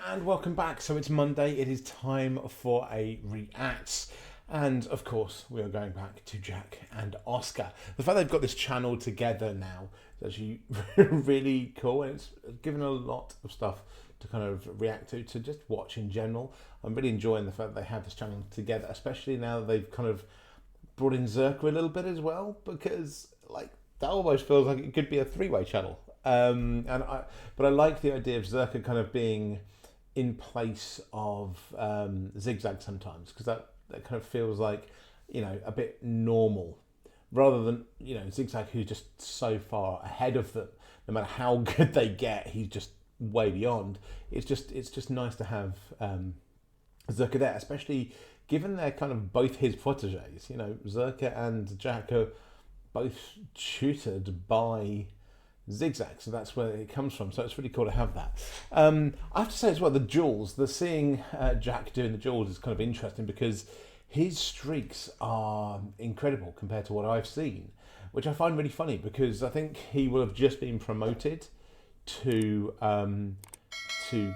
and welcome back. So it's Monday, it is time for a react. And of course, we are going back to Jack and Oscar. The fact they've got this channel together now is actually really cool, and it's given a lot of stuff to kind of react to just watch in general. I'm really enjoying the fact that they have this channel together, especially now that they've kind of brought in Zerka a little bit as well, because like that almost feels like it could be a three-way channel. But I like the idea of Zerka kind of being in place of Zigzag sometimes, because that kind of feels like, you know, a bit normal, rather than, you know, Zigzag, who's just so far ahead of them. No matter how good they get, he's just way beyond. It's just nice to have Zerka there, especially given they're kind of both his proteges. You know, Zerka and Jack are both tutored by Zigzag, so that's where it comes from. So it's really cool to have that. I have to say as well, the duels, seeing Jack doing the duels is kind of interesting, because his streaks are incredible compared to what I've seen, which I find really funny, because I think he will have just been promoted to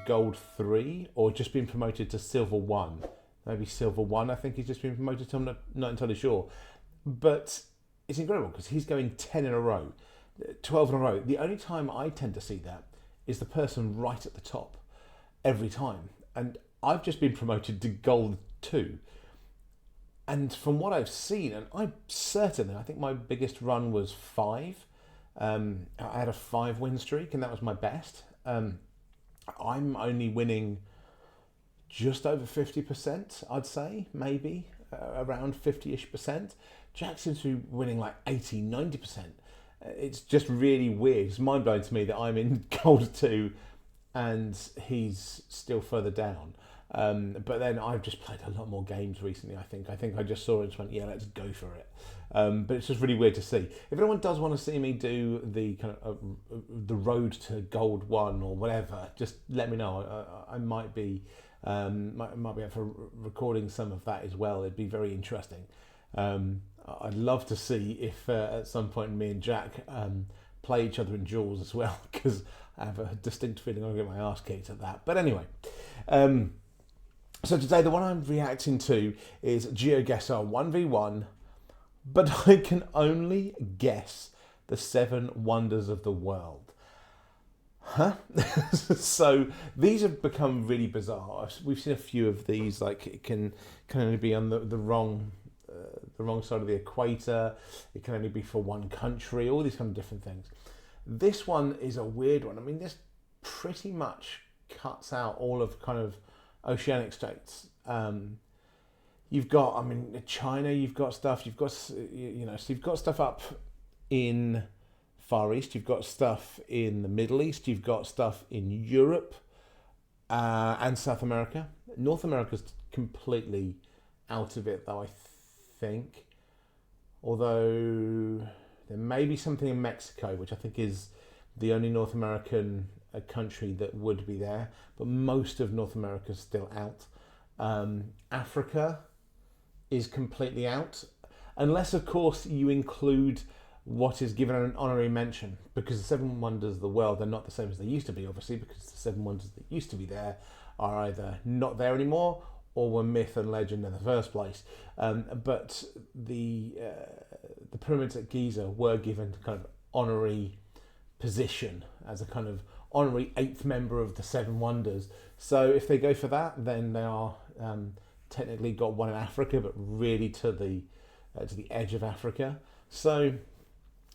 Gold 3, or just been promoted to Silver 1. Maybe Silver 1, I think he's just been promoted to, I'm not entirely sure. But it's incredible, because he's going 10 in a row. 12 in a row. The only time I tend to see that is the person right at the top every time. And I've just been promoted to Gold 2. And from what I've seen, and I think my biggest run was 5. I had a 5 win streak, and that was my best. I'm only winning just over 50%, I'd say, maybe around 50-ish%. Jack seems to be winning like 80, 90%. It's just really weird. It's mind-blowing to me that I'm in Gold 2 and he's still further down. But then I've just played a lot more games recently, I think. I just saw it and just went, yeah, let's go for it. But it's just really weird to see. If anyone does want to see me do the kind of the road to Gold 1 or whatever, just let me know. I might be might be up for recording some of that as well. It'd be very interesting. I'd love to see if at some point me and Jack play each other in duels as well, because I have a distinct feeling I'll get my arse kicked at that. But anyway, so today the one I'm reacting to is Geoguessr 1v1, but I can only guess the 7 wonders of the world. Huh? So these have become really bizarre. We've seen a few of these, like it can only be on the wrong side of the equator. It can only be for one country, all these kind of different things. This one is a weird one. I mean, this pretty much cuts out all of kind of oceanic states. You've got, I mean, China, you've got stuff, so you've got stuff up in Far East, you've got stuff in the Middle East, you've got stuff in Europe and South America. North America's completely out of it, though, I think. Although there may be something in Mexico, which I think is the only North American country that would be there, but most of North America's still out. Africa is completely out, unless of course you include what is given an honorary mention, because the 7 wonders of the world are not the same as they used to be, obviously, because the 7 wonders that used to be there are either not there anymore or were myth and legend in the first place. But the pyramids at Giza were given kind of honorary position as a kind of honorary 8th member of the 7 wonders. So if they go for that, then they are technically got one in Africa, but really to the edge of Africa. So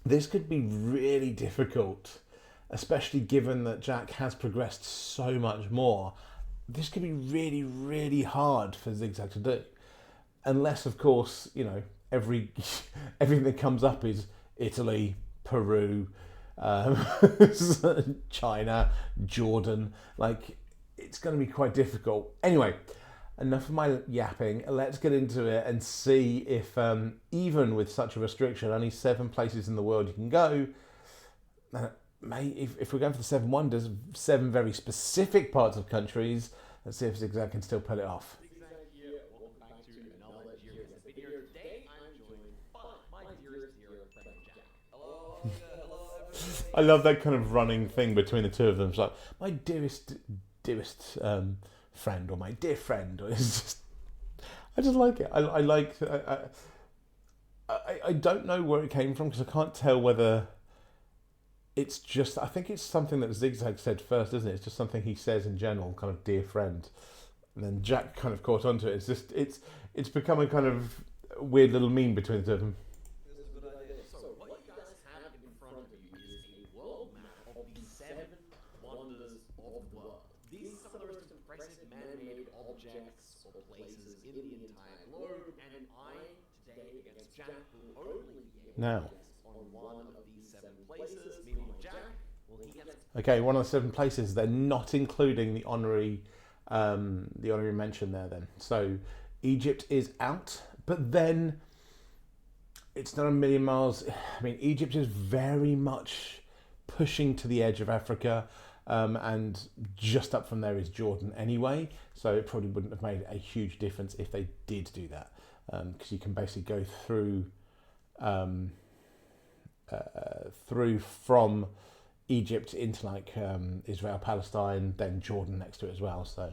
this could be really difficult, especially given that Jack has progressed so much more. This could be really, really hard for Zigzag to do. Unless, of course, you know, everything that comes up is Italy, Peru, China, Jordan. Like, it's going to be quite difficult. Anyway, enough of my yapping. Let's get into it and see if, even with such a restriction, only 7 places in the world you can go, if we're going for the 7 wonders, 7 very specific parts of countries, let's see if Zigzag can still pull it off. I love that kind of running thing between the two of them. It's like, my dearest dearest friend, or my dear friend. Or it's just, I just like it. I like. I don't know where it came from because I can't tell whether it's just. I think it's something that Zigzag said first, isn't it? It's just something he says in general, kind of dear friend, and then Jack kind of caught onto it. It's just it's become a kind of weird little meme between the two of them. Now, okay, one of the 7 places. They're not including the honorary mention there. Then, so Egypt is out, but then it's not a million miles. I mean, Egypt is very much pushing to the edge of Africa, and just up from there is Jordan anyway. So it probably wouldn't have made a huge difference if they did do that, because you can basically go through from Egypt into like Israel, Palestine, then Jordan next to it as well. So.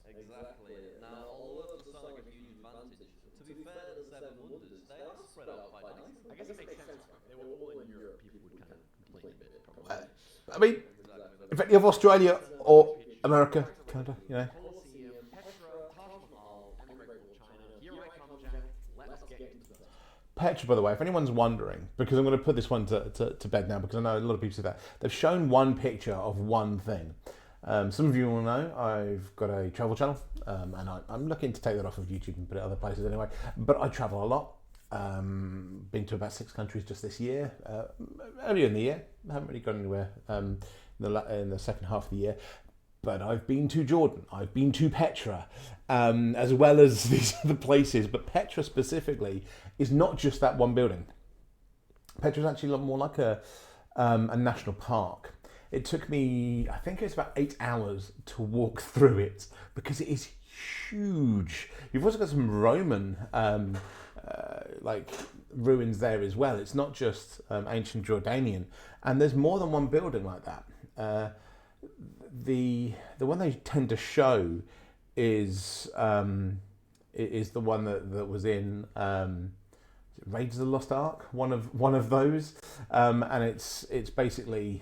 Exactly. Now, all of this sounds like a huge advantage. To be fair, the 7 wonders, they are spread out quite nicely. I guess it makes sense, right? They were all in Europe, people would kind of complain a bit, probably. I mean, if any of Australia or America, Canada, you know. Petra, by the way, if anyone's wondering, because I'm going to put this one to bed now, because I know a lot of people say that. They've shown one picture of one thing. Some of you will know I've got a travel channel, and I'm looking to take that off of YouTube and put it other places anyway. But I travel a lot. Been to about 6 countries just this year. Earlier in the year, I haven't really gone anywhere in the second half of the year. But I've been to Jordan, I've been to Petra, as well as these other places. But Petra specifically is not just that one building. Petra is actually a lot more like a national park. It took me, I think it's about 8 hours to walk through it because it is huge. You've also got some Roman like ruins there as well. It's not just ancient Jordanian, and there's more than one building like that. The one they tend to show is the one that was in Raiders of the Lost Ark, one of those, and it's basically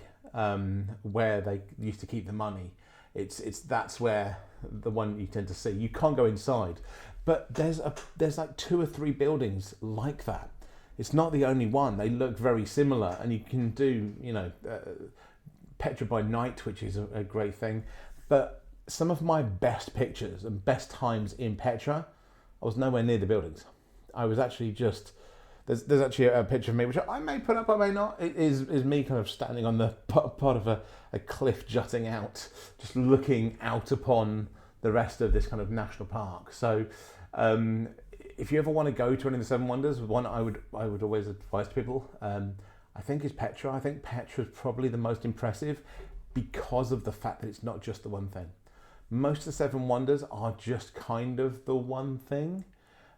where they used to keep the money. That's where the one you tend to see. You can't go inside, but there's like 2 or 3 buildings like that. It's not the only one. They look very similar, and you can do Petra by night, which is a great thing. But some of my best pictures and best times in Petra, I was nowhere near the buildings. I was actually just there's actually a picture of me which I may put up, I may not. It is me kind of standing on the part of a cliff jutting out, just looking out upon the rest of this kind of national park. So if you ever want to go to any of the 7 wonders, one I would always advise to people, I think is Petra. I think Petra is probably the most impressive because of the fact that it's not just the one thing. Most of the 7 wonders are just kind of the one thing.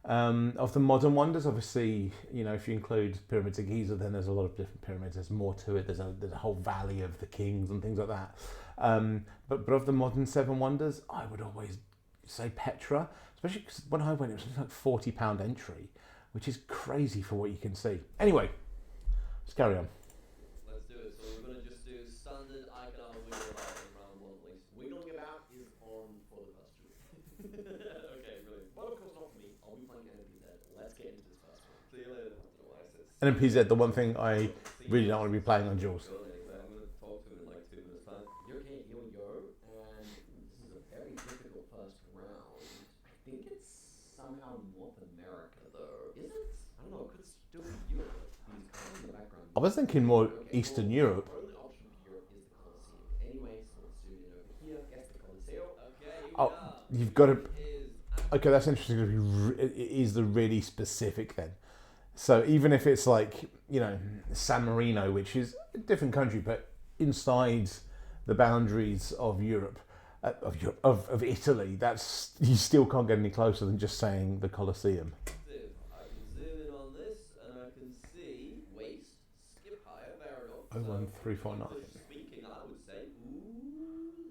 Of the modern wonders, obviously, if you include pyramids of Giza, then there's a lot of different pyramids. There's more to it. There's a whole valley of the kings and things like that. But of the modern 7 wonders, I would always say Petra, especially because when I went, it was like £40 entry, which is crazy for what you can see. Anyway, let's carry on. Let's do it. So we're going to just do standard icon wiggle about in round 1, please. Wiggling about is on for the first 2. Okay, brilliant. Well, of course not for me. I'll be playing NPZ. Let's get into this first one. See you later. NPZ, the one thing I really don't want to be playing on Jules. I'm going to talk to him in like 2 minutes time. You're okay, yo, and this is a very difficult first round. I think it's somehow North America though. Is it? I don't know, it could still be Europe. These cars in the background. I was thinking more Eastern Europe. The only option for Europe is the Colosseum. Anyway, so let's zoom in over here. Guess the Colosseum. Okay, Oh, you've got to. Okay, that's interesting. It is the really specific then. So even if it's like, San Marino, which is a different country, but inside the boundaries of Europe, of Italy, that's, you still can't get any closer than just saying the Colosseum. I can zoom in on this and I can see waist, skip higher, fair enough. 01349. Speaking, I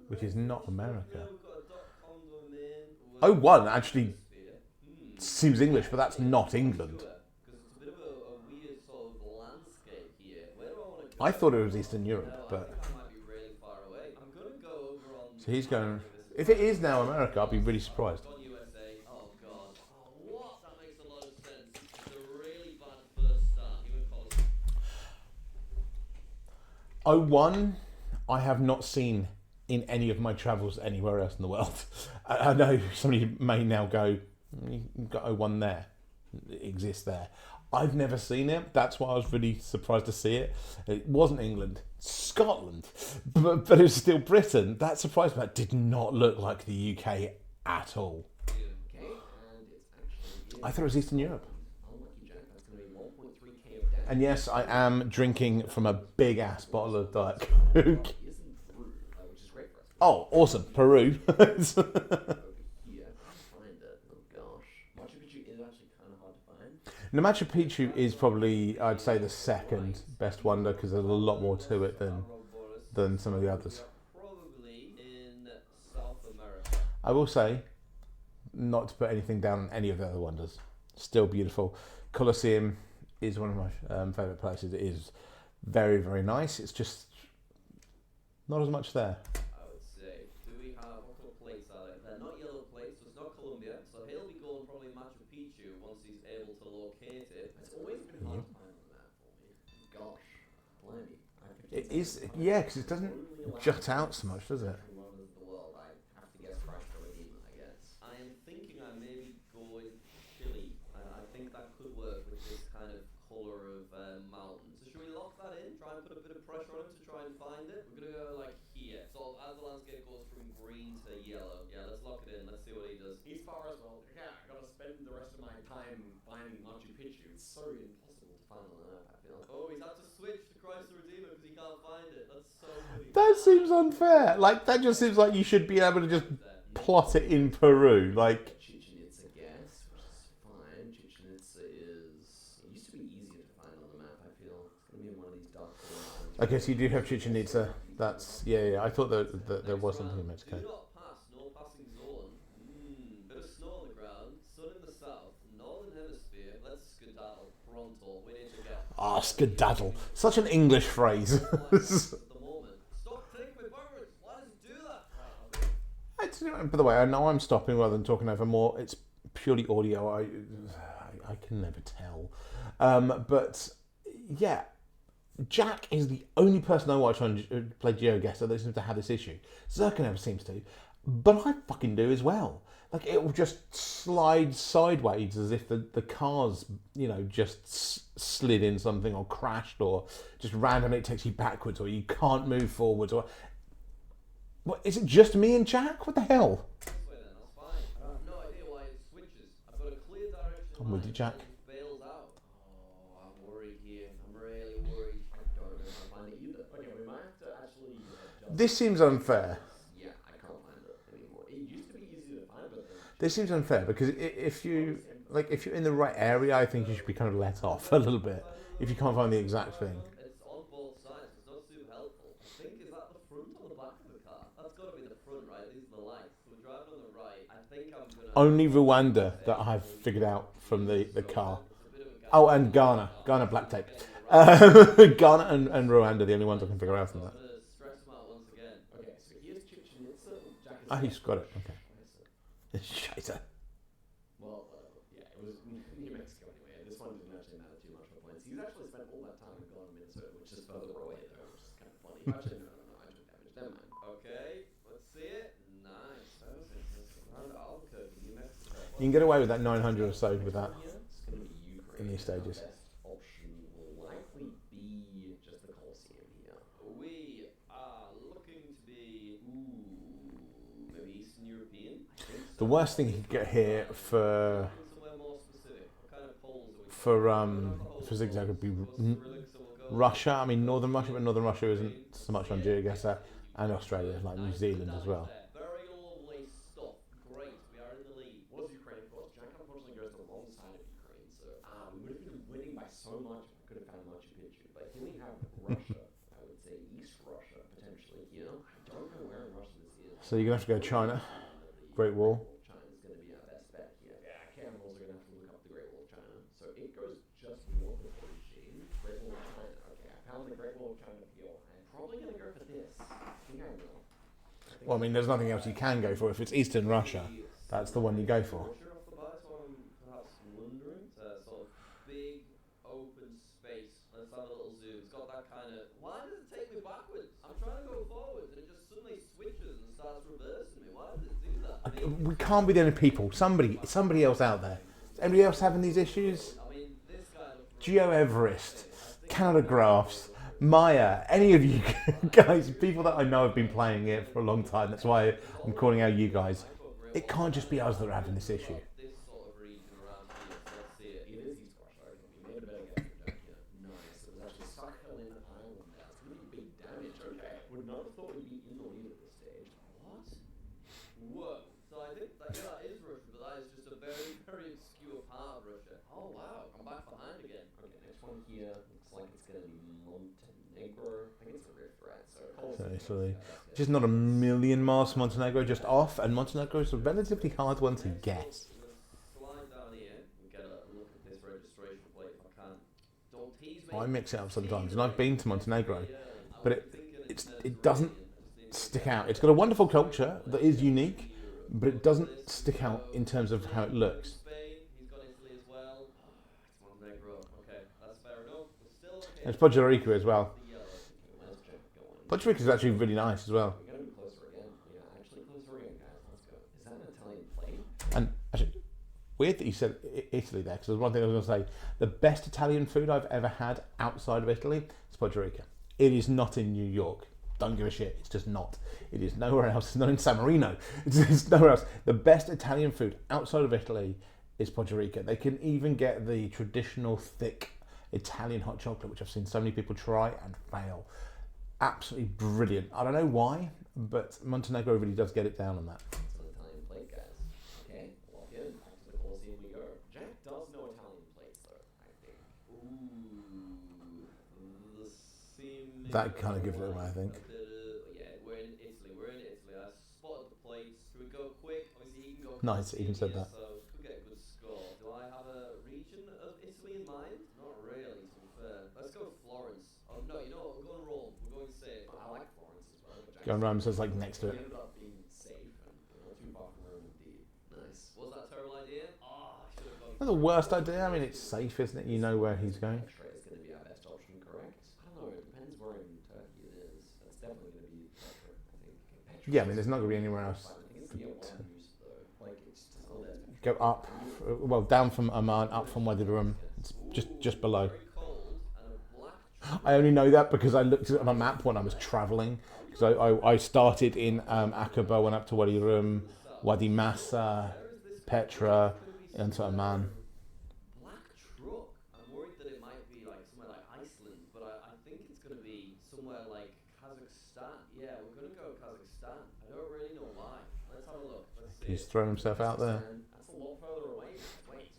which is not America. We've got a .com domain. Oh, one actually Hemisphere. seems English, but that's not England. Because it's a bit of a weird sort of landscape here. Where do I want to go? I thought it was Eastern Europe, I but think I might be really far away. I'm going to go over on... so he's going. If it is now America, I'll be really surprised. On USA. Oh, God. Oh, what? That makes a lot of sense. It's a really bad first start. He went college. 01, I have not seen in any of my travels anywhere else in the world. I know somebody may now go, you've got 01 there. It exists there. I've never seen it. That's why I was really surprised to see it. It wasn't England, Scotland, but it was still Britain. That surprised me. It did not look like the UK at all. Okay, and it's actually... I thought it was Eastern Europe. Unlucky Jack, that's going to be 1.3k of damage. And yes, I am drinking from a big ass bottle of Diet Coke. Isn't Peru, which is great for us. Oh, awesome. Peru. Over here, find it. Oh gosh, Machu Picchu is actually kind of hard to find. Now, Machu Picchu is probably, I'd say, the second best wonder because there's a lot more to it than some of the others. Probably in South America. I will say, not to put anything down on any of the other wonders, still beautiful. Colosseum is one of my favourite places. It is very, very nice. It's just not as much there. I would say, do we have what sort of plates are they? They're not yellow plates, so it's not Colombia. So he'll be going probably Machu Picchu once he's able to locate it. It's always been hard to find on the map for me. Gosh, blimey. It is, yeah, because it doesn't jut out so much, does it? Wonders of the world. I have to guess Christ the Redeemer, I guess. I am thinking I maybe go with Chile. I think that could work with this kind of colour of mountains. So should we lock that in? Try and put a bit of pressure on him to try and find it? We're going to go like here. So as the landscape goes from green to yellow. Yeah, let's lock it in. Let's see what he does. He's far as well. Yeah, I gotta spend the rest of my time finding Machu Picchu. It's so impossible to find on the map, I feel. Oh, he's had to switch to Christ the Redeemer because he can't find it. That's so funny. That seems unfair. Like, that just seems like you should be able to just plot it in Peru. Like, Chichen Itza gas, which is fine. Chichen Itza is... It used to be easier to find on the map, I feel. It's going to be in one of these dark corners. okay, so you do have Chichen Itza. That's, yeah. I thought that there was something in Mexico. Do not pass, no passing zone. Bit of snow on the ground, sun in the south, northern hemisphere. Let's skedaddle. Pronto, we need to get... Ah, skedaddle. Such an English phrase. the moment. Stop taking me backwards. Why does it do that? By the way, I know I'm stopping rather than talking over more. It's purely audio. I can never tell. But yeah, Jack is the only person I watch on play Geoguessr that seems to have this issue. Zerka never seems to, but I fucking do as well. Like, it will just slide sideways as if the car's, just slid in something or crashed, or just randomly it takes you backwards, or you can't move forwards, or... What, is it just me and Jack? What the hell? This way then, that's fine. I have no idea why it switches. I've got a clear direction. I'm with you, Jack. It bails out. Oh, I'm worried here. I'm really worried. I don't know if I find it either. Okay, we might have to actually adjust. This seems unfair. Yeah, I can't find it anymore. It used to be easy to find, but then... This seems unfair because if you're in the right area, I think you should be kind of let off a little bit. If you can't find the exact thing. It's on both sides. It's not super helpful. I think, is that the front or the back of the car? That's got to be the front, right? These are the lights. So we're driving on the right. I think I'm going to... Only Rwanda that I've figured out from the car. Oh, and Ghana. Ghana black tape. Ghana and Rwanda are the only ones I can figure out from that. I'm going to stretch them out once again. Okay, so here's Chichen Itza. Jack is Ah, he's got it. Okay. Scheiße. Well, yeah, it was New Mexico anyway. This one didn't actually matter too much for points. He's actually spent all that time in Minnesota, which is further away though, which is kind of funny. Actually, no, I took damage. Never mind. Okay, let's see it. Nice. Around Albuquerque, New Mexico. You can get away with that 900 or so with that It's going to be Ukraine. in these stages. Best option will likely be just the Colosseum here. We are looking to be, maybe Eastern European. I think so. The worst thing you could get here for Somewhere more specific. What kind of poles are we? for zigzag would be Russia. I mean Northern Russia, but Northern Russia isn't so much on Geoguessr, and Australia, like New Zealand as well. Very lovely stuff. Great. We are in the lead. Was Ukraine, of course. Jack unfortunately goes to the wrong side of Ukraine, so we would have been winning by so much if we could have found Machu Picchu. But here we have Russia. I would say East Russia, potentially. You know, I don't know where in Russia this is. So you're going to have to go China, Great Wall. China's going to be our best bet here. Yeah, okay, I'm also going to have to look up the Great Wall of China. So it goes just north of Beijing. Great Wall of China. Okay, I found the Great Wall of China here. I'm probably going to go for this. I think I will. Well, I mean, there's nothing else you can go for. If it's Eastern Russia, that's the one you go for. Russia off the bat, so I'm perhaps wondering. It's a sort of big open space. Let's have a little zoom. It's got that kind of. Why does it take me backwards? I'm trying to go forwards and it just suddenly switches and starts reversing me. Why does it do that? We can't be the only people. Somebody else out there. Is anybody else having these issues? I mean, this guy looks Geoguessr, Canada Graphs, Maya, any of you guys, people that I know have been playing it for a long time. That's why I'm calling out you guys. It can't just be us that are having this issue. this sort of region around here. So let's see it. It is East Russia. We made a better guess from Jack here. Nice. It was actually Sakhalin Island there. It's going to be big damage. Okay. Would not have thought we'd be in the lead at this stage. What? Whoa. So I think that, yeah, that is Russia, but that is just a very, very obscure part of Russia. Oh wow. I'm back behind again. Okay, next one here. Looks like it's going to be Montenegro. I think it's a rift, right? So Italy. Just not a million miles from Montenegro, just off, and Montenegro is a relatively hard one to guess. slide down here and get a look at this registration plate if I can. Don't tease me. I mix it up sometimes, and I've been to Montenegro, but it doesn't stick out. It's got a wonderful culture that is unique, but it doesn't stick out in terms of how it looks. Spain, he's got Italy as well. It's Montenegro. Okay, that's fair enough. We're still okay. There's Puerto Rico as well. The yellow. Let's check going. Puerto Rico is actually really nice as well. We're gonna be closer again. Yeah, actually closer again, guys. Let's go. Is that an Italian plate? And actually, weird that you said Italy there, because there's one thing I was going to say. The best Italian food I've ever had outside of Italy is Puerto Rico. It is not in New York. Don't give a shit. It's just not. It is nowhere else. It's not in San Marino. It's nowhere else. The best Italian food outside of Italy is Puerto Rico. They can even get the traditional thick Italian hot chocolate, which I've seen so many people try and fail. Absolutely brilliant. I don't know why, but Montenegro really does get it down on that. It's an Italian plate, guys. Okay, lock in. Back to the Colosseum we go. Jack does know Italian plates, though, I think. Ooh. The seeming... That kind of gives it away, I think. Yeah, we're in Italy. I spotted the plates. Should we go quick? Obviously, he can go... Nice, even said that. So, could get a good score. Do I have a region of Italy in mind? Not really, to be fair. Let's go Florence. Oh, no, you know what? We're going Rome. We're going safe. I like Florence as well. But Going Rome says like next to it. ended up being safe and not too far from Rome indeed. Nice. Was that a terrible idea? Oh, I should have gone... Not the worst idea. I mean, it's safe, isn't it? You know where he's going. Petra is going to be our best option, correct? I don't know. It depends where in Turkey it is. That's definitely going to be Petra, I think. Petra Yeah, I mean, there's not going to be anywhere else. I think it's the one use though. Like it's just oh, there's Go up, well, down from Amman, up from Wadi Rum. It's just below. very cold and a black. I only know that because I looked at it on a map when I was travelling. Because I started in Aqaba, went up to Wadi Rum, Wadi Massa, Petra, into Amman. Black truck. I'm worried that it might be like somewhere like Iceland, but I think it's going to be somewhere like Kazakhstan. Yeah, we're going to go Kazakhstan. I don't really know why. Let's have a look. Let's see. He's thrown himself out there. That's a lot further away. Wait.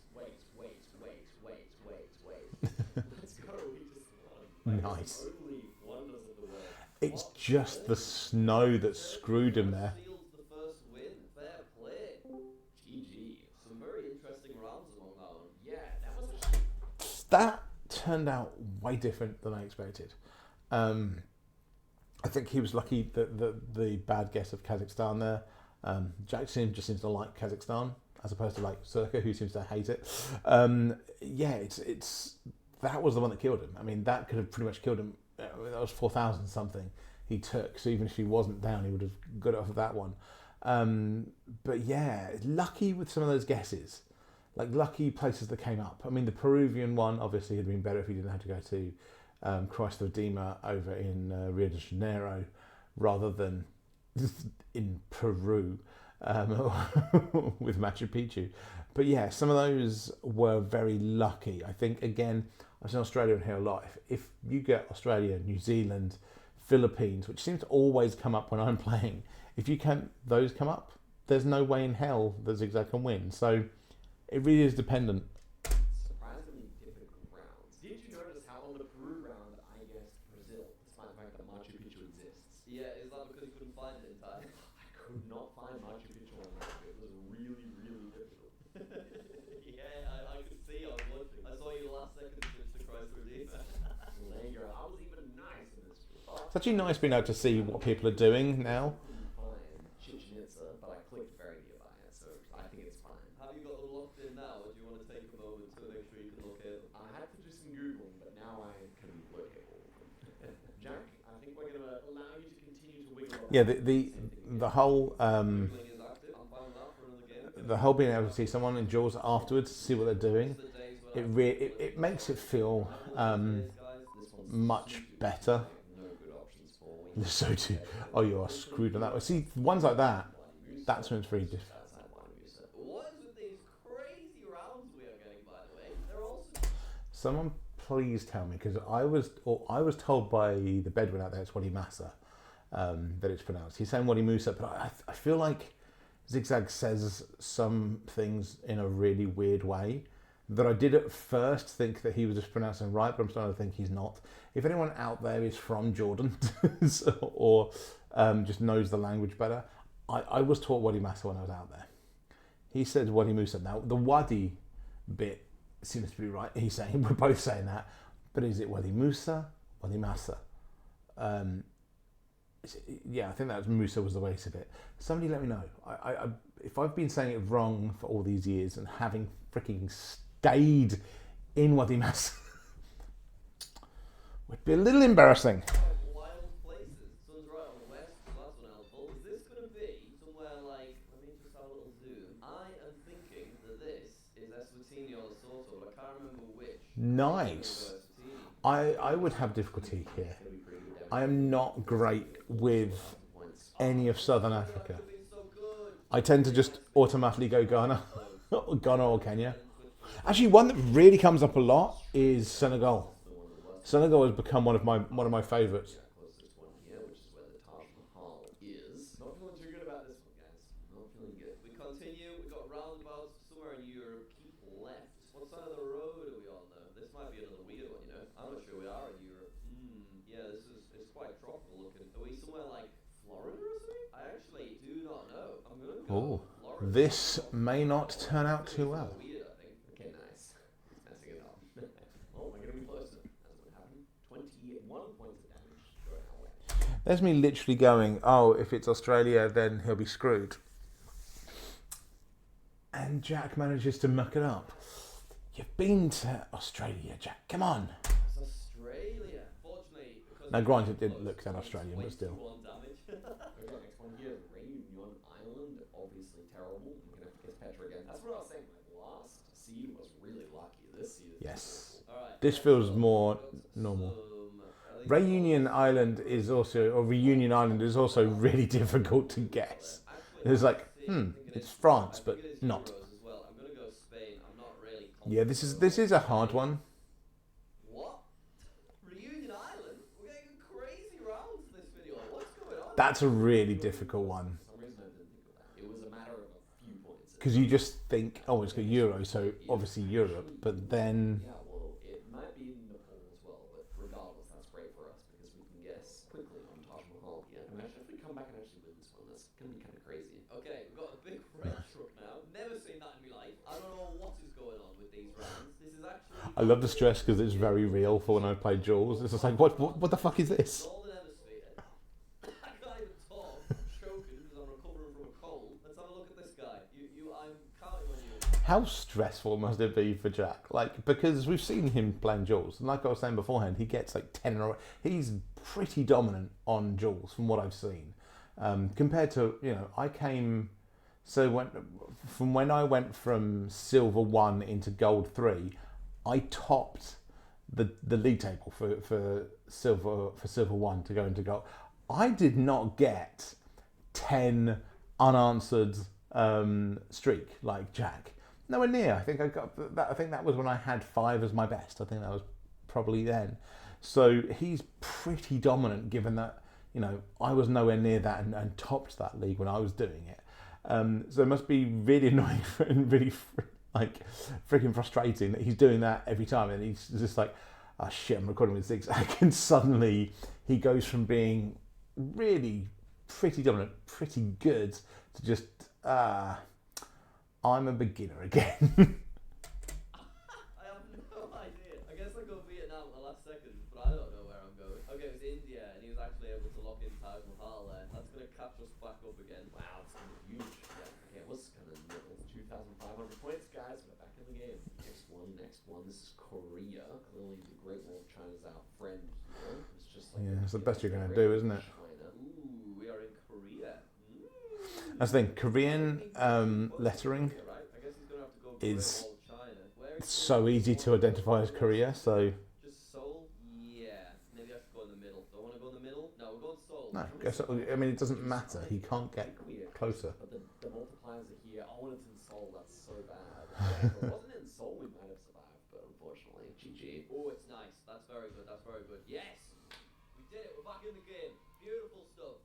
Let's go. We just won. Nice. Only wonders of the world. It's just the snow that screwed him there. Seals the first win. Fair play. GG. Some very interesting rounds along that one. Yeah, that was a That turned out way different than I expected. I think he was lucky that the bad guess of Kazakhstan there. Jackson just seems to like Kazakhstan as opposed to like Circa, who seems to hate it. Yeah, it's that was the one that killed him. I mean, that could have pretty much killed him. That was 4,000 something he took. So even if he wasn't down, he would have got off of that one. But yeah, lucky with some of those guesses. Like lucky places that came up. I mean, the Peruvian one obviously had been better if he didn't have to go to Christ the Redeemer over in Rio de Janeiro rather than in Peru with Machu Picchu. But yeah, some of those were very lucky. I think, again, I've seen Australia in here a lot. If you get Australia, New Zealand, Philippines, which seems to always come up when I'm playing, if you can those come up, there's no way in hell that Zigzag can win. So it really is dependent. surprisingly difficult rounds. Did you notice how on the Peru round I guessed Brazil, despite the fact that Machu Picchu exists? Yeah, is that because you couldn't find it in time? I could not find Machu Picchu on the map. It was really, really difficult. Yeah, I could see. I was watching. I saw you last second switch to Christ Redeemer. There you go. I was even nice in this. It's actually nice being able to see what people are doing now. Couldn't find Chichen Itza, but I clicked very nearby it, so I think it's fine. Have you got them locked in now, or do you want to take a moment to make sure you can locate them? I had to do some googling, but now I can locate all of them. Jack, I think we're going to allow you to continue to wiggle. Yeah, the whole Googling is active. I'm fine with that for another game. the whole being able to see someone in Jaws afterwards, see what they're doing, it makes it feel much better. No good options for wings. So too. Oh, you are screwed on that one. See, ones like that, that's when it's very different. What is with these crazy rounds we are getting, by the way? They're also Someone please tell me, because I was told by the Bedouin out there it's Wadi Massa that it's pronounced. He's saying Wadi Musa, but I feel like Zigzag says some things in a really weird way that I did at first think that he was just pronouncing right, but I'm starting to think he's not. If anyone out there is from Jordan or just knows the language better, I was taught Wadi Massa when I was out there. He says Wadi Musa. Now, the Wadi bit seems to be right. He's saying, we're both saying that, but is it Wadi Musa, Wadi Massa? Yeah, I think that was Musa was the way he said it. Somebody let me know. If I've been saying it wrong for all these years and having freaking stayed in Wadi Massa, would be a little embarrassing. wild places. Sun's right on the west, so that's unhelpful. Is this going to be somewhere like, let me just have a little zoom. I am thinking that this is Eswatini or Lesotho, but I can't remember which. Nice. I would have difficulty here. I am not great with any of Southern Africa. I tend to just automatically go Ghana, Ghana or Kenya. Actually, one that really comes up a lot is Senegal. Senegal has become one of my favourites. Closest one here, which is where the Taj Mahal is. Not feeling too good about this one, guys. Not feeling good. We continue. We've got roundabouts somewhere in Europe. Keep left. What side of the road are we on, though? This might be another weird one, you know? I'm not sure we are in Europe. Yeah, it's quite tropical looking. Are we somewhere like Florida or something? I actually do not know. I'm going to go Oh, Florida. this may not turn out too well. Weird, I think. Okay, nice. He's messing it up. Oh, we're going to be closer. That's what happened. 21 points of damage going our way. There's me literally going, oh, if it's Australia, then he'll be screwed. And Jack manages to muck it up. You've been to Australia, Jack. Come on. It's Australia. Fortunately, because Now, granted, it didn't look that Australian, but still. 21 damage. Okay, next one here is Reunion Island. Obviously terrible. I'm going to have to guess Petra again. That's what I was saying. My last seed was really lucky. This seed is Yes. Alright. This feels more normal. Reunion Island is also really difficult to guess. It's like, it's France, but not. I'm gonna go Spain. I'm not really Yeah, this is a hard one. What? Reunion Island? We're getting crazy rounds this video. What's going on? That's a really difficult one. For some reason I didn't think of that. It was a matter of a few points. Because you just think, oh, it's got Euro, so obviously Europe, but then... Yeah, well, it might be in Nepal as well, but regardless, that's great for us because we can guess quickly on Taj Mahal here. And actually, if we come back and actually win this one, that's going to be kind of crazy. Okay, we've got a big red truck now. Never seen that in my life. I don't know what is going on with these rounds. This is actually... I love the stress because it's very real for when I play Jaws. It's just like, what the fuck is this? Northern Hemisphere. I can't even talk. I'm choking because I'm recovering from a cold. Let's have a look at this guy. I'm counting on you. How stressful must it be for Jack? Like, because we've seen him playing Jaws, and like I was saying beforehand, he gets like 10 in a row. He's pretty dominant on Jaws from what I've seen. Compared to, when I went from Silver 1 into Gold 3, I topped the league table for Silver 1 to go into Gold. I did not get 10 unanswered streak like Jack. Nowhere near. I think I got that. I think that was when I had 5 as my best. I think that was probably then. So he's pretty dominant, given that I was nowhere near that and topped that league when I was doing it. So it must be really annoying and really freaking frustrating that he's doing that every time, and he's just like, oh shit, I'm recording with Zigzag, and suddenly he goes from being really pretty dominant, pretty good, to just, I'm a beginner again. I have no idea. I guess I go Vietnam at the last second, but I don't know where I'm going. Okay, it was India, and he was actually able to lock in Taj Mahal there. That's going to catch us back up again. Wow, it's gonna be huge. Yeah, okay, it was kind of little. 2,500 points, guys. We're back in the game. Next one. This is Korea. Clearly, the Great Wall of China is our friend here. It's just like Yeah, it's the best you're going to do, isn't it? China. Ooh, we are in Korea. That's the thing, Korean lettering Right? I guess he's going to have to go is Great Wall of China. Where is so easy to identify as Korea, so Just Seoul? Yeah. Maybe I should go in the middle. Don't want to go in the middle? No, we're going Seoul. no, I mean, it doesn't matter. He can't get closer. But the multipliers are here. Oh, and it's in Seoul. That's so bad. If it wasn't in Seoul, we might have survived, but unfortunately, GG. Oh, it's nice. That's very good. That's very good. Yes! We did it. We're back in the game. Beautiful stuff.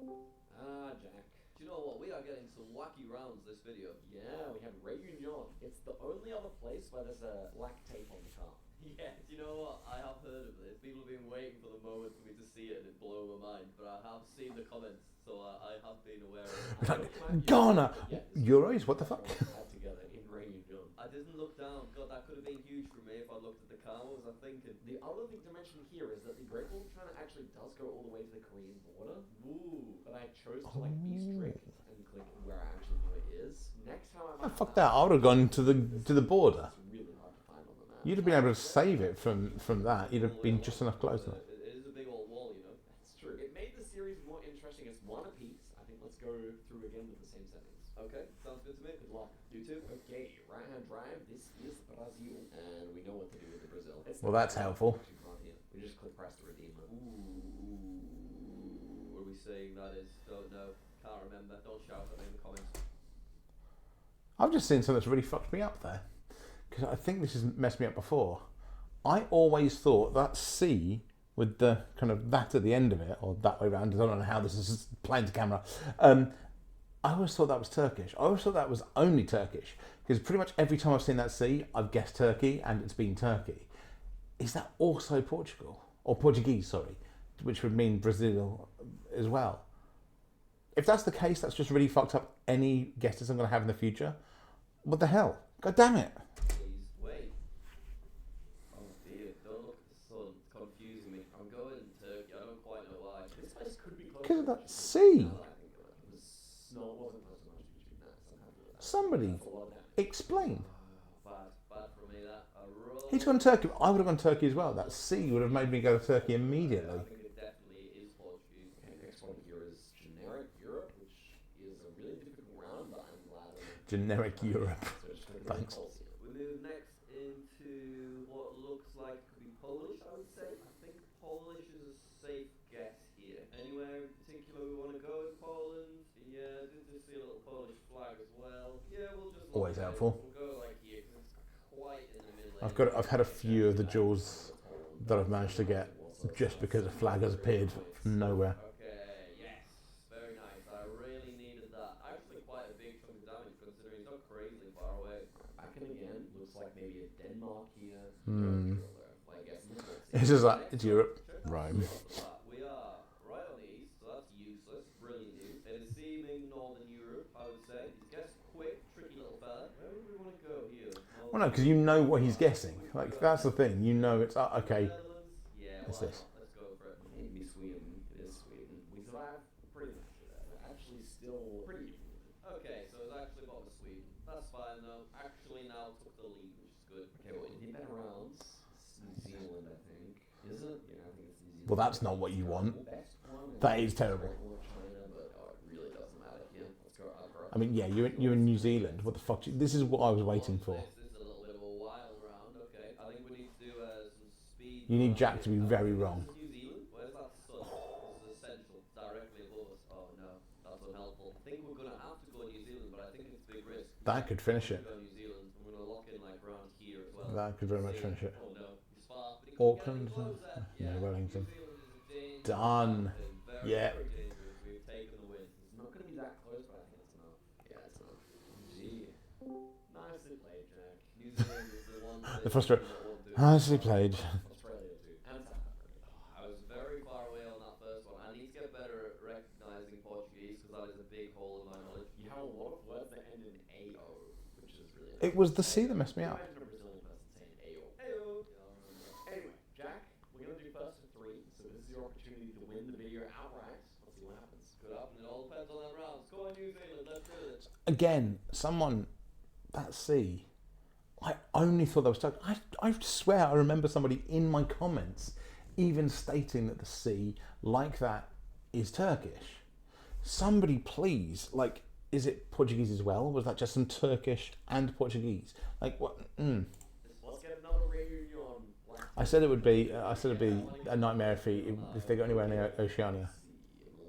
Ah, Jack. Do you know what? We are getting some wacky rounds this video. Yeah, we have Réunion. It's the only other place where there's a black tape on the car. Yeah, do you know what? I have heard of this. People have been waiting for the moment for me to see it and it blew my mind. But I have seen the comments, so I have been aware of it. Ghana! Euros? What the fuck? Together in Réunion. I didn't look down. God, that could have been huge for me if I looked at the car. What was I thinking? The other thing to mention here is that the Great Wall of China actually does go all the way to the Korean border. Ooh. But I chose to be strict and click where I actually know it is. Next time I Oh, fuck that! I would have gone to the border. It's really hard to find on the map. You'd have been able to save it from that. You'd have been just enough close enough. It is a big old wall, you know. That's true. It made the series more interesting. It's one apiece. I think let's go through again with the same settings. Okay, sounds good to me. Good luck. You too. Okay, right hand drive. This is Brazil, and we know what to do with the Brazil. Well, that's helpful. We just click press to redeem it. Ooh, what are we saying that is? Don't know. Can't remember. Don't shout at me in the comments. I've just seen something that's really fucked me up there, because I think this has messed me up before. I always thought that C with the kind of that at the end of it, or that way around. I don't know how this is playing to camera. I always thought that was Turkish. I always thought that was only Turkish, because pretty much every time I've seen that C, I've guessed Turkey, and it's been Turkey. Is that also Portugal? Or Portuguese, sorry, which would mean Brazil as well. If that's the case, that's just really fucked up any guesses I'm going to have in the future. What the hell? God damn it. Please wait. Oh dear, don't look at the sun. It's confusing me. I'm going Turkey. I don't quite know why. This place could be close. Because of that C. Now that I think of it, it wasn't close enough to between that. So I'm happy with that. Somebody That's a lot of damage. explain. Bad for me that. He's gone Turkey. I would have gone Turkey as well. That C would have made me go to Turkey I immediately. think it definitely is Portuguese. Okay, next one here is generic Europe, which is a really difficult round, but I'm glad of it. Generic Europe. So it's just Thanks. We move next into what looks like could be Polish, I would say. I think Polish is a safe guess here. Anywhere in particular we want to go in Poland? Yeah, I did just see a little Polish flag as well. Yeah, we'll just look Always at it. helpful. We'll go like here because it's quite in the middle. I've had a few of the jewels that I've managed to get just because a flag has appeared from nowhere. Okay, yes, very nice. I really needed that. Actually, quite a big chunk of damage considering it's not crazy far away. Back in again, looks like maybe a Denmark here. I guess It's just like, it's Europe. Rome. We are right on the east, so that's useless. Brilliant news. It is seeming Northern Europe, I would say. He's guessed quick, tricky little fella. Where would we want to go here? Well, no, because you know what he's guessing. Like, that's the thing. You know it's, okay, Netherlands? Yeah, it's why this. not? Let's go for it. maybe Sweden. It is Sweden. We survived pretty much. Actually, still pretty even. Okay, so it's actually bottom of Sweden. That's fine though. Actually now took the lead, which is good. Okay, well, in better rounds, it's New Zealand, I think. Is it? Yeah, I think it's New Zealand. Well, that's not what you want. Best one That is terrible. Great Wall of China, but it really doesn't matter here. Let's go over. I mean, yeah, you're in New Zealand. What the fuck? This is what I was waiting for. This is a little bit of a wild round. Okay, I think we need to do some speed. You need Jack to be very wrong. This is New Zealand. Where's that sun? This is essential. Directly above us. Oh no, that's unhelpful. I think we're gonna have to go New Zealand, but I think it's big risk. That could finish it. Go New Zealand. I'm gonna lock in like around here as well. That could very much finish it. Oh no, he's far. But he couldn't Auckland, get any closer. no, Wellington. New Zealand is a dangerous Done. mountain. Very, Yeah. very dangerous. We've taken the win. It's not going to be that close, but I think it's enough. Yeah, it's enough. Gee. Nicely played, Jack. New Zealand is the one. The frustrating. that won't do. Nicely played. Australia, too. And South Africa. I was very far away on that first one. I need to get better at recognizing Portuguese call in my knowledge. You have a lot of words that end in AO, which is really It was the C that messed me up. Imagine a Brazilian person saying AO. AO. Anyway, Jack, we're going to do first to 3, so this is your opportunity to win the video outright. Let's see what happens. Good up, and it all depends on that round. Score New Zealand, let's do this. Again, that C, I only thought that was Turkish. I swear I remember somebody in my comments even stating that the C, like that, is Turkish. Somebody please, like, is it Portuguese as well? Was that just some Turkish and Portuguese? Like, what? Let's get another reunion. I said it'd be a nightmare if they got anywhere in Oceania.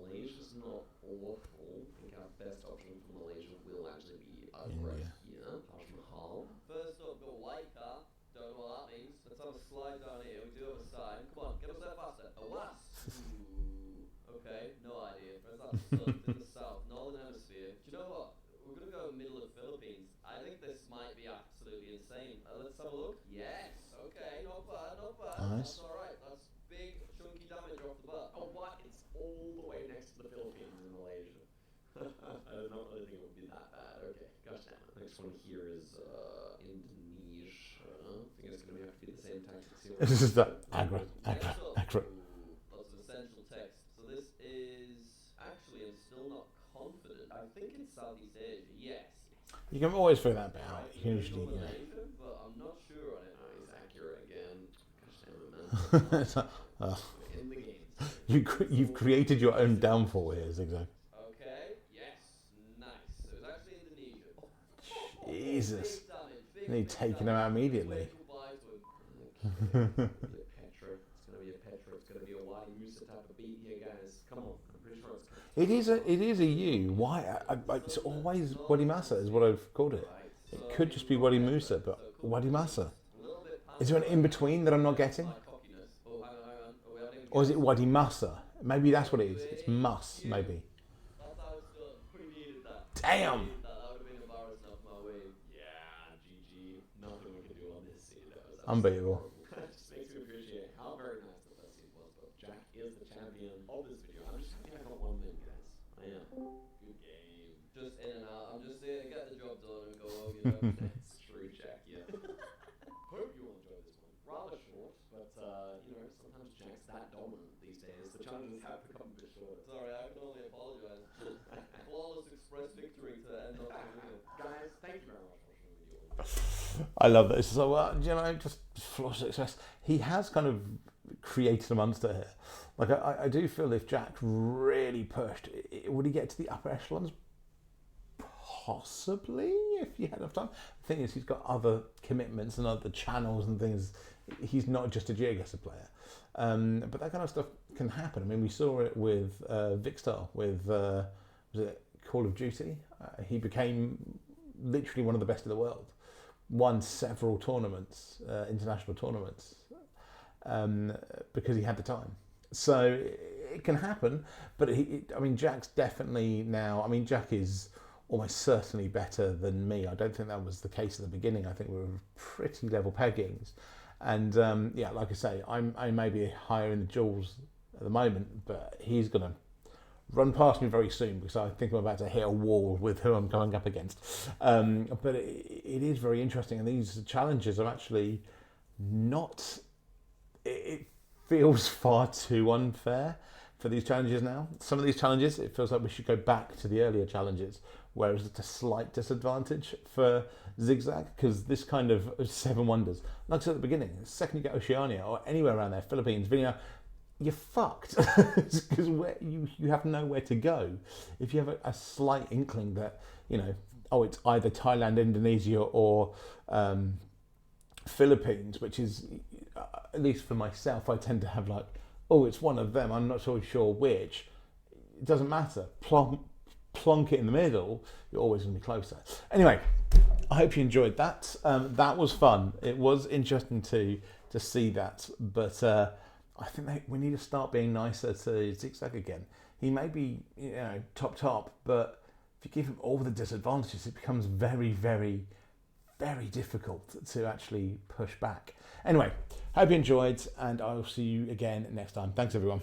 Malaysia's not awful. I think our best option for Malaysia will actually be over India. here. Taj Mahal. First up, got white car. Don't know what that means. Let's have a slide down here. We do have a sign. Come on, get us there faster. A was. Okay, no idea. First up, in the south, northern hemisphere. Do you know what? We're gonna go middle of Philippines. I think this might be absolutely insane. Let's have a look. Yes. Okay, not bad, not bad. Nice. That's alright. That's big, chunky damage off the bat. Oh, what? It's all the way next to the Philippines in Malaysia. I do not really think it would be that bad. Okay, gosh damn it. Next one here is Indonesia. I think it's going to have to be the same tactics here. This is that aggro. Lots of essential text. So this is actually, I'm still not confident. I think it's Southeast Asia. Yes. You can always figure that bit out. You can usually, Malaysia, but I'm not sure on it. Oh, he's accurate again. Gosh damn it, man. In the game. You've created your own downfall here, Zigzag. Okay. Yes. Nice. So it's actually Indonesia. Jesus. Big damage, big, Need big taking damage. him out immediately. Way too wide to him. Petra. It's going to be a Petra. It's going to be a Wadi Musa type of beat here, guys. Come on. I'm pretty sure it's It is a U. Why? It's always Wadi Masa is what I've called it. It could just be Wadi Musa, but Wadi Masa. Is there an in between that I'm not getting? Or is it Wadi Masa? Maybe that's what it is. It's Mus, maybe. That's how it's done. We needed that. Damn. We needed that. That would have been embarrassing off my way. Yeah, GG. Nothing we can do on this scene. Unbeatable. It just makes me appreciate how very nice the first scene was. But Jack is the champion of this video. I'm just happy I got one win, guys. I am. Good game. Just in and out. I'm just there to get the job done and go home, you know. That's true, Jack. Yeah. Hope you all enjoyed this one. Rather short, but you know, sometimes Jack's that dominant these days. The challenges have become a bit shorter. Sorry, I can only apologise. Flawless express victory to end off the video. Guys, thank you very much for watching the video. I love this. So, just flawless success. He has kind of created a monster here. Like, I do feel if Jack really pushed, would he get to the upper echelons? Possibly, if he had enough time. The thing is, he's got other commitments and other channels and things. He's not just a Geoguessr player. But that kind of stuff can happen. I mean, we saw it with Vicstar, with, was it Call of Duty? He became literally one of the best in the world. Won several tournaments, international tournaments, because he had the time. So it can happen, but I mean, Jack's definitely now, I mean, Jack is almost certainly better than me. I don't think that was the case at the beginning. I think we were pretty level peggings. And yeah, like I say, I may be higher in the jewels at the moment, but he's going to run past me very soon because I think I'm about to hit a wall with who I'm going up against. But it is very interesting, and these challenges are actually not... It feels far too unfair for these challenges now. Some of these challenges, it feels like we should go back to the earlier challenges, whereas it's a slight disadvantage for Zigzag, because this kind of 7 wonders, like I said at the beginning, the second you get Oceania or anywhere around there, Philippines, Vinaya, you're fucked, because you have nowhere to go. If you have a slight inkling that, you know, oh, it's either Thailand, Indonesia, or Philippines, which is, at least for myself, I tend to have like, oh, it's one of them, I'm not so sure which. It doesn't matter. Plonk it in the middle, you're always going to be closer. Anyway, I hope you enjoyed that. That was fun. It was interesting to see that, but I think we need to start being nicer to Zigzag again. He may be, you know, top, but if you give him all the disadvantages, it becomes very, very, very difficult to actually push back. Anyway, hope you enjoyed, and I will see you again next time. Thanks, everyone.